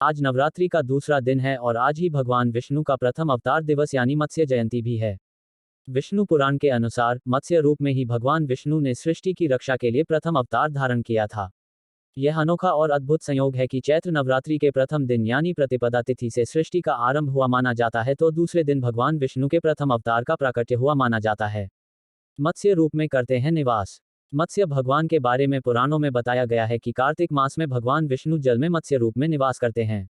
आज नवरात्रि का दूसरा दिन है और आज ही भगवान विष्णु का प्रथम अवतार दिवस यानी मत्स्य जयंती भी है। विष्णु पुराण के अनुसार मत्स्य रूप में ही भगवान विष्णु ने सृष्टि की रक्षा के लिए प्रथम अवतार धारण किया था। यह अनोखा और अद्भुत संयोग है कि चैत्र नवरात्रि के प्रथम दिन यानी प्रतिपदा तिथि से सृष्टि का आरंभ हुआ माना जाता है, तो दूसरे दिन भगवान विष्णु के प्रथम अवतार का प्राकट्य हुआ माना जाता है। मत्स्य रूप में करते हैं निवास। मत्स्य भगवान के बारे में पुराणों में बताया गया है कि कार्तिक मास में भगवान विष्णु जल में मत्स्य रूप में निवास करते हैं।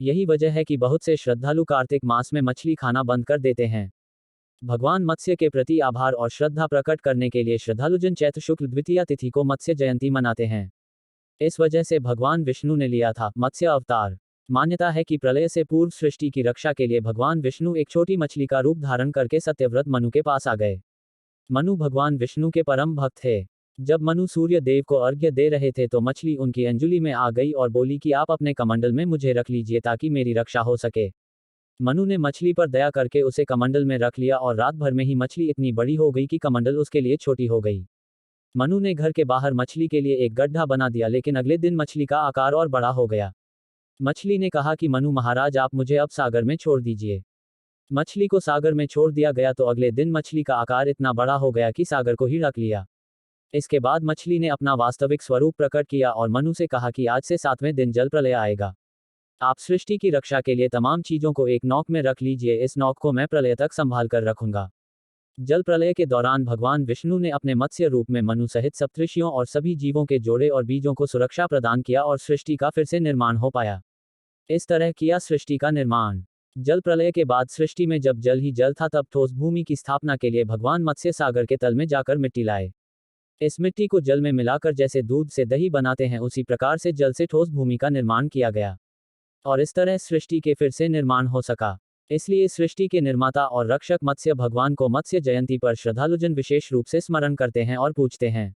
यही वजह है कि बहुत से श्रद्धालु कार्तिक मास में मछली खाना बंद कर देते हैं। भगवान मत्स्य के प्रति आभार और श्रद्धा प्रकट करने के लिए श्रद्धालुजन चैत्र शुक्ल द्वितीया तिथि को मत्स्य जयंती मनाते हैं। इस वजह से भगवान विष्णु ने लिया था मत्स्य अवतार। मान्यता है कि प्रलय से पूर्व सृष्टि की रक्षा के लिए भगवान विष्णु एक छोटी मछली का रूप धारण करके सत्यव्रत मनु के पास आ गए। मनु भगवान विष्णु के परम भक्त थे। जब मनु सूर्य देव को अर्घ्य दे रहे थे तो मछली उनकी अंजुली में आ गई और बोली कि आप अपने कमंडल में मुझे रख लीजिए ताकि मेरी रक्षा हो सके। मनु ने मछली पर दया करके उसे कमंडल में रख लिया और रात भर में ही मछली इतनी बड़ी हो गई कि कमंडल उसके लिए छोटी हो गई। मनु ने घर के बाहर मछली के लिए एक गड्ढा बना दिया, लेकिन अगले दिन मछली का आकार और बड़ा हो गया। मछली ने कहा कि मनु महाराज, आप मुझे अब सागर में छोड़ दीजिए। मछली को सागर में छोड़ दिया गया तो अगले दिन मछली का आकार इतना बड़ा हो गया कि सागर को ही ढक लिया। इसके बाद मछली ने अपना वास्तविक स्वरूप प्रकट किया और मनु से कहा कि आज से 7वें दिन जल प्रलय आएगा। आप सृष्टि की रक्षा के लिए तमाम चीजों को एक नौक में रख लीजिए, इस नौक को मैं प्रलय तक संभाल कर रखूंगा। जल प्रलय के दौरान भगवान विष्णु ने अपने मत्स्य रूप में मनु सहित सप्तऋषियों और सभी जीवों के जोड़े और बीजों को सुरक्षा प्रदान किया और सृष्टि का फिर से निर्माण हो पाया। इस तरह किया सृष्टि का निर्माण। जल प्रलय के बाद सृष्टि में जब जल ही जल था, तब ठोस भूमि की स्थापना के लिए भगवान मत्स्य सागर के तल में जाकर मिट्टी लाए। इस मिट्टी को जल में मिलाकर जैसे दूध से दही बनाते हैं, उसी प्रकार से जल से ठोस भूमि का निर्माण किया गया और इस तरह सृष्टि के फिर से निर्माण हो सका। इसलिए सृष्टि के निर्माता और रक्षक मत्स्य भगवान को मत्स्य जयंती पर श्रद्धालुजन विशेष रूप से स्मरण करते हैं और पूजते हैं।